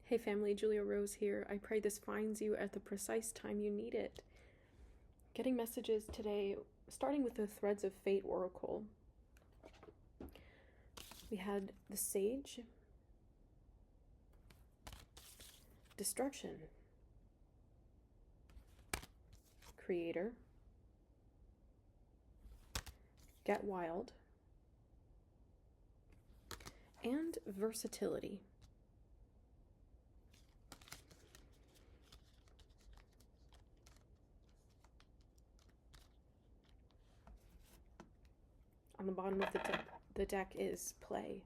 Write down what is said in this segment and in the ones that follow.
Hey family, Julia Rose here. I pray this finds you at the precise time you need it. Getting messages today, starting with the Threads of Fate Oracle. We had the Sage, Destruction, Creator, Get Wild, and Versatility. On the bottom of the deck is Play,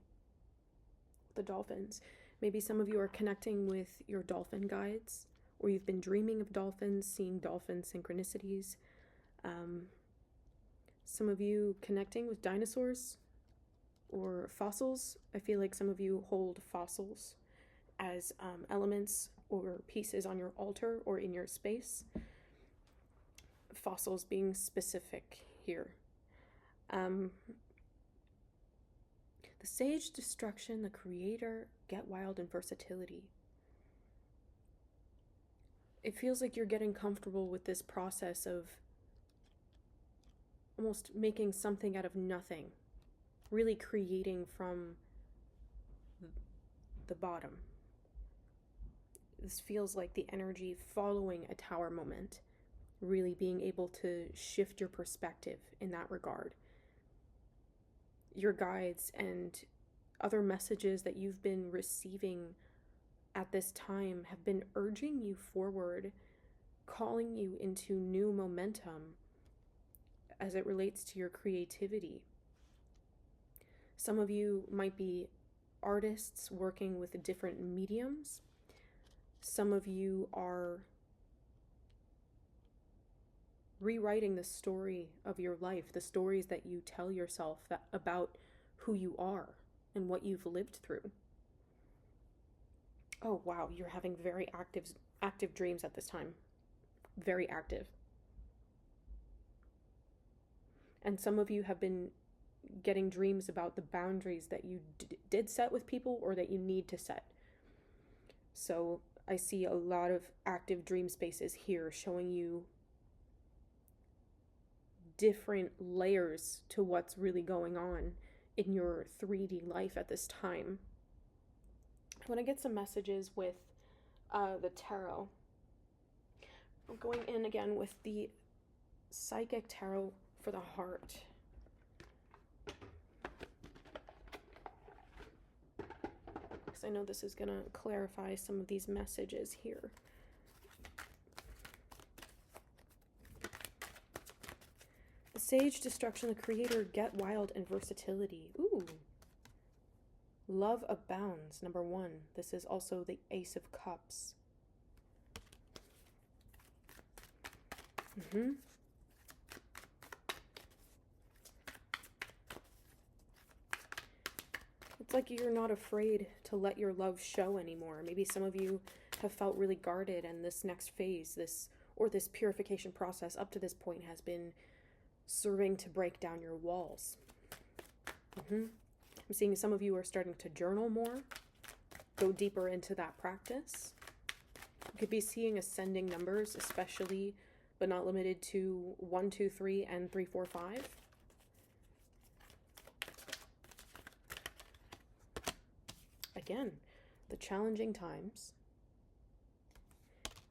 the dolphins. Maybe some of you are connecting with your dolphin guides, or you've been dreaming of dolphins, seeing dolphin synchronicities. Some of you connecting with dinosaurs or fossils. I feel like some of you hold fossils as elements or pieces on your altar or in your space. Fossils being specific here. The Sage, Destruction, the Creator, Get Wild, and Versatility. It feels like you're getting comfortable with this process of almost making something out of nothing, really creating from the bottom. This feels like the energy following a tower moment, really being able to shift your perspective in that regard. Your guides and other messages that you've been receiving at this time have been urging you forward, calling you into new momentum as it relates to your creativity. Some of you might be artists working with different mediums. Some of you are rewriting the story of your life, the stories that you tell yourself about who you are and what you've lived through. Oh wow, you're having very active dreams at this time. Very active. And some of you have been getting dreams about the boundaries that you did set with people or that you need to set. So I see a lot of active dream spaces here showing you different layers to what's really going on in your 3D life at this time. I want to get some messages with the tarot. I'm going in again with the Psychic Tarot for the heart. Because I know this is going to clarify some of these messages here. The Sage, Destruction, the Creator, Get Wild, and Versatility. Ooh. Love Abounds, number 1. This is also the Ace of Cups. It's like you're not afraid to let your love show anymore. Maybe some of you have felt really guarded, and this next phase, this purification process up to this point has been serving to break down your walls. I'm seeing some of you are starting to journal more, go deeper into that practice. You could be seeing ascending numbers, especially, but not limited to 1, 2, 3, and 3, 4, 5. Again, the challenging times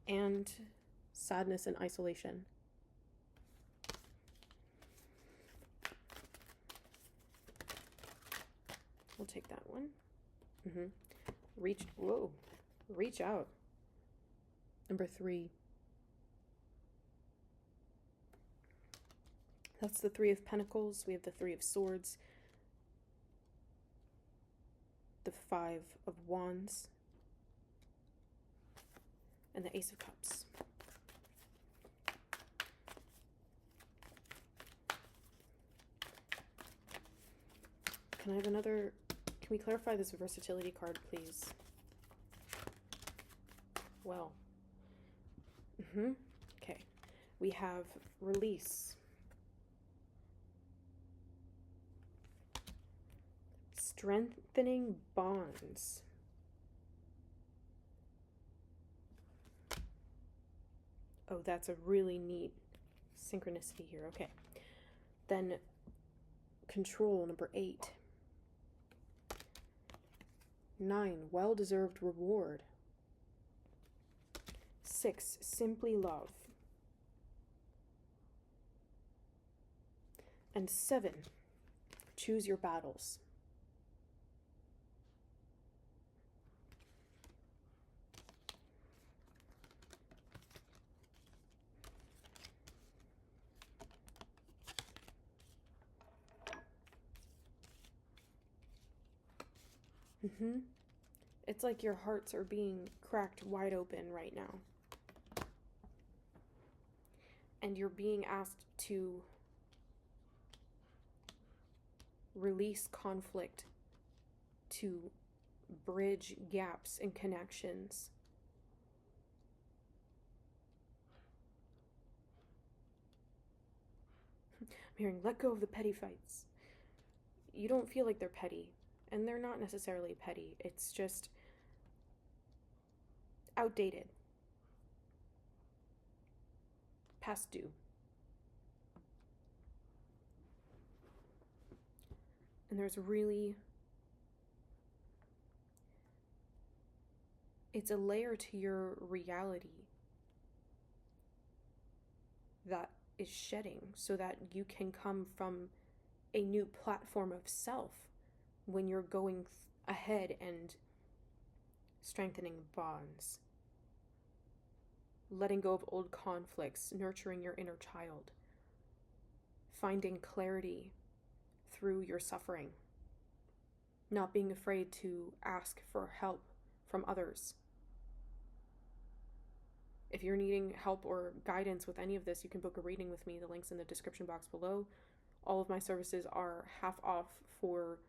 and sadness and isolation. We'll take that one. Reach out. Number 3. That's the 3 of Pentacles. We have the 3 of Swords, the 5 of Wands, and the Ace of Cups. Can I have another? Can we clarify this versatility card, please? Well. Okay. We have Release, Strengthening Bonds, Oh, that's a really neat synchronicity here. Okay. Then control, number 8. 9, well-deserved reward. 6, simply love. And 7, choose your battles. It's like your hearts are being cracked wide open right now. And you're being asked to release conflict, to bridge gaps in connections. I'm hearing, let go of the petty fights. You don't feel like they're petty, and they're not necessarily petty. It's just outdated, past due. And there's really, it's a layer to your reality that is shedding so that you can come from a new platform of self when you're going ahead and strengthening bonds, letting go of old conflicts, nurturing your inner child, finding clarity through your suffering, not being afraid to ask for help from others. If you're needing help or guidance with any of this, you can book a reading with me. The link's in the description box below. All of my services are half off for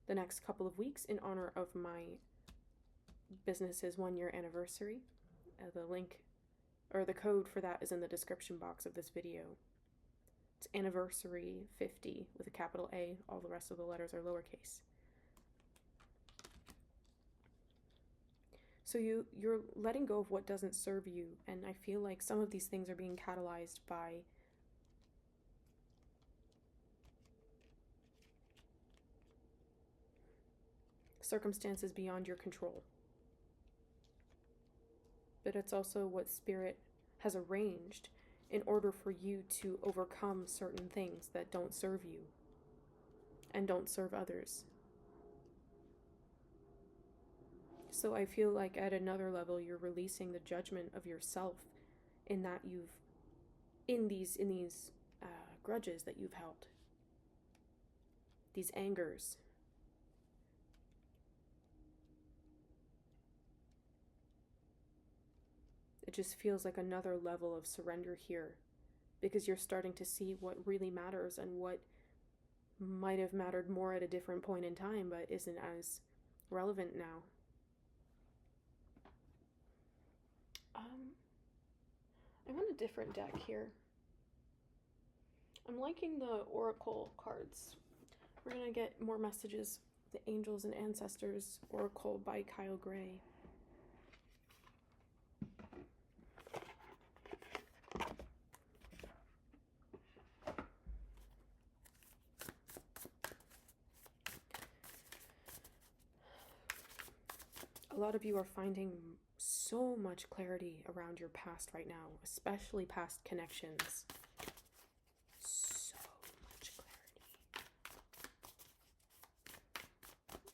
the next couple of weeks in honor of my business's 1-year anniversary. The link or the code for that is in the description box of this video. It's anniversary 50 with a capital A. All the rest of the letters are lowercase. So you're letting go of what doesn't serve you, and I feel like some of these things are being catalyzed by circumstances beyond your control. But it's also what Spirit has arranged in order for you to overcome certain things that don't serve you and don't serve others. So I feel like at another level, you're releasing the judgment of yourself in that you've, in these grudges that you've held, these angers. It just feels like another level of surrender here, because you're starting to see what really matters and what might have mattered more at a different point in time, but isn't as relevant now. I'm on a different deck here. I'm liking the Oracle cards. We're going to get more messages. The Angels and Ancestors Oracle by Kyle Gray. A lot of you are finding so much clarity around your past right now, especially past connections. So much clarity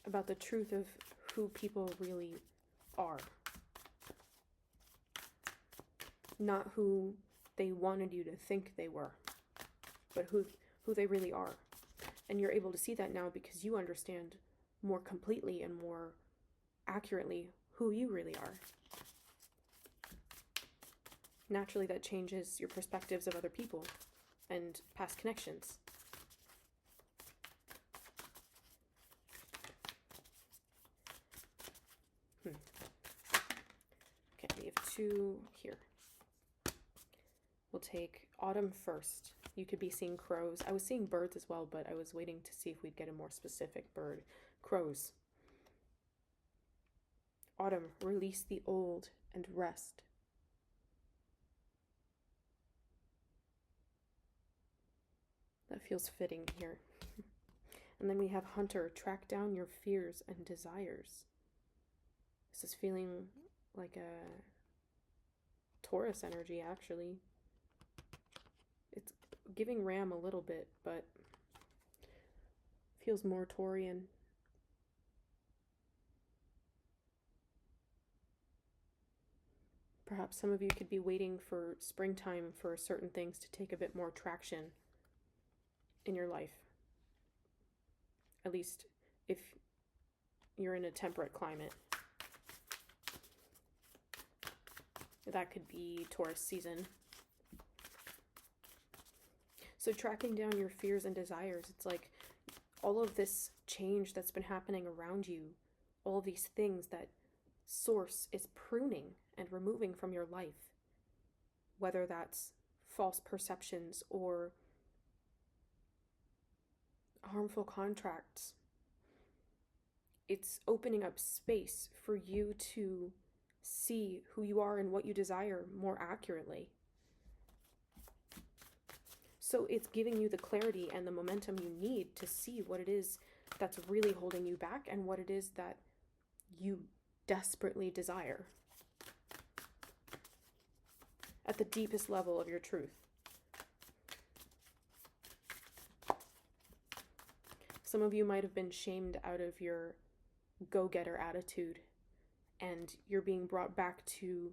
about the truth of who people really are. Not who they wanted you to think they were, but who they really are. And you're able to see that now because you understand more completely and more accurately who you really are. Naturally, that changes your perspectives of other people and past connections. Okay, we have 2 here. We'll take autumn first. You could be seeing crows. I was seeing birds as well, but I was waiting to see if we'd get a more specific bird. Crows. Autumn, release the old and rest. That feels fitting here. And then we have Hunter, track down your fears and desires. This is feeling like a Taurus energy, actually. It's giving Ram a little bit, but feels more Taurian. Perhaps some of you could be waiting for springtime for certain things to take a bit more traction in your life. At least if you're in a temperate climate. That could be Taurus season. So tracking down your fears and desires, it's like all of this change that's been happening around you, all of these things that Source is pruning and removing from your life, whether that's false perceptions or harmful contracts. It's opening up space for you to see who you are and what you desire more accurately. So it's giving you the clarity and the momentum you need to see what it is that's really holding you back and what it is that you desperately desire at the deepest level of your truth. Some of you might have been shamed out of your go-getter attitude, and you're being brought back to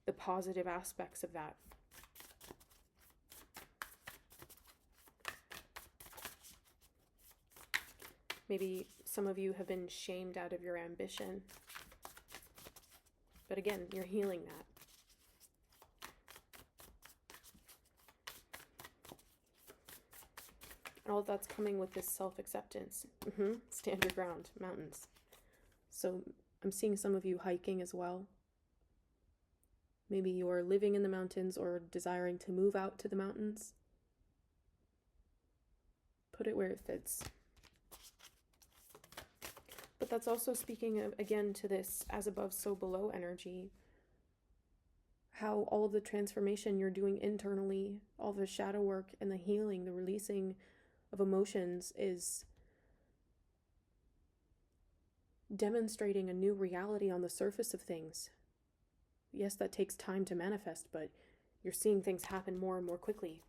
the positive aspects of that. Maybe some of you have been shamed out of your ambition. But again, you're healing that. And all that's coming with this self-acceptance. Stand your ground, mountains. So I'm seeing some of you hiking as well. Maybe you're living in the mountains or desiring to move out to the mountains. Put it where it fits. But that's also speaking of, again, to this as above, so below energy. How all of the transformation you're doing internally, all the shadow work and the healing, the releasing of emotions is demonstrating a new reality on the surface of things. Yes, that takes time to manifest, but you're seeing things happen more and more quickly.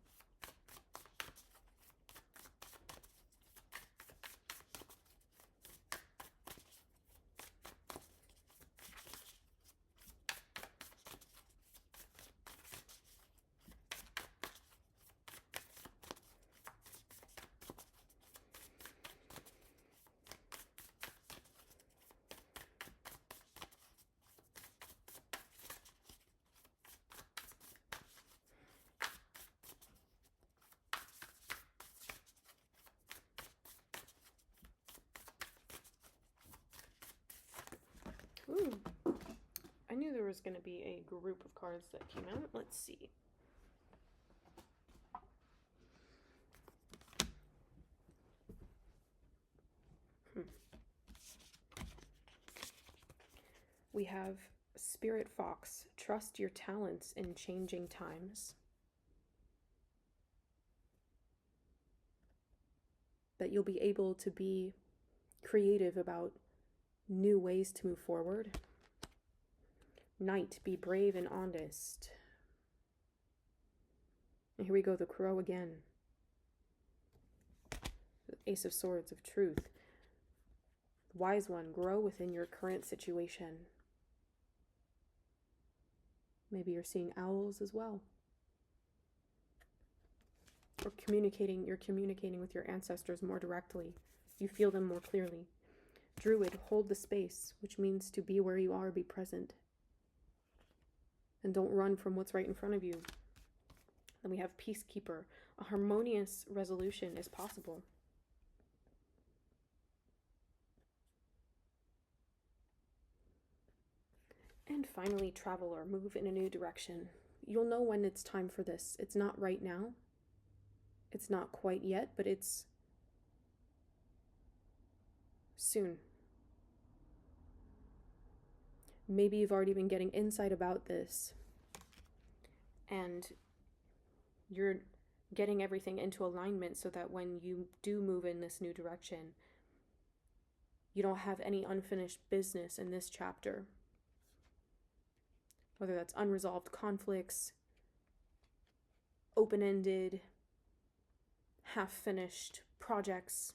Ooh, I knew there was going to be a group of cards that came out. Let's see. We have Spirit Fox, trust your talents in changing times. That you'll be able to be creative about new ways to move forward. Knight, be brave and honest. And here we go, the Crow again. The Ace of Swords of truth. Wise one, grow within your current situation. Maybe you're seeing owls as well. Or you're communicating with your ancestors more directly. You feel them more clearly. Druid, hold the space, which means to be where you are, be present. And don't run from what's right in front of you. Then we have Peacekeeper. A harmonious resolution is possible. And finally, Traveler, move in a new direction. You'll know when it's time for this. It's not right now. It's not quite yet, but it's soon. Maybe you've already been getting insight about this, and you're getting everything into alignment so that when you do move in this new direction, you don't have any unfinished business in this chapter. Whether that's unresolved conflicts, open-ended, half-finished projects.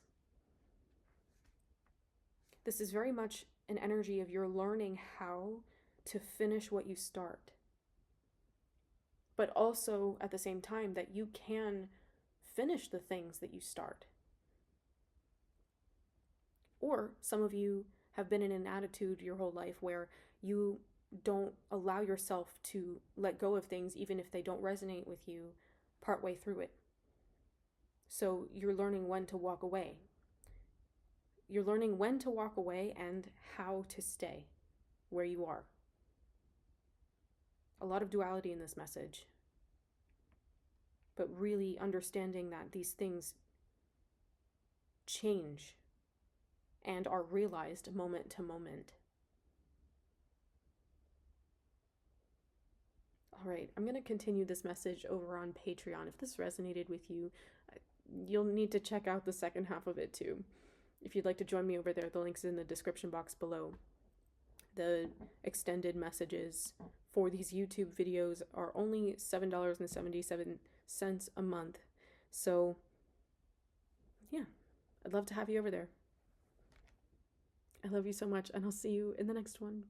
This is very much an energy of you're learning how to finish what you start. But also, at the same time, that you can finish the things that you start. Or some of you have been in an attitude your whole life where you don't allow yourself to let go of things even if they don't resonate with you partway through it. So you're learning when to walk away. You're learning when to walk away and how to stay where you are. A lot of duality in this message, but really understanding that these things change and are realized moment to moment. All right, I'm going to continue this message over on Patreon. If this resonated with you, you'll need to check out the second half of it too. If you'd like to join me over there, the link's in the description box below. The extended messages for these YouTube videos are only $7.77 a month. So, yeah, I'd love to have you over there. I love you so much, and I'll see you in the next one.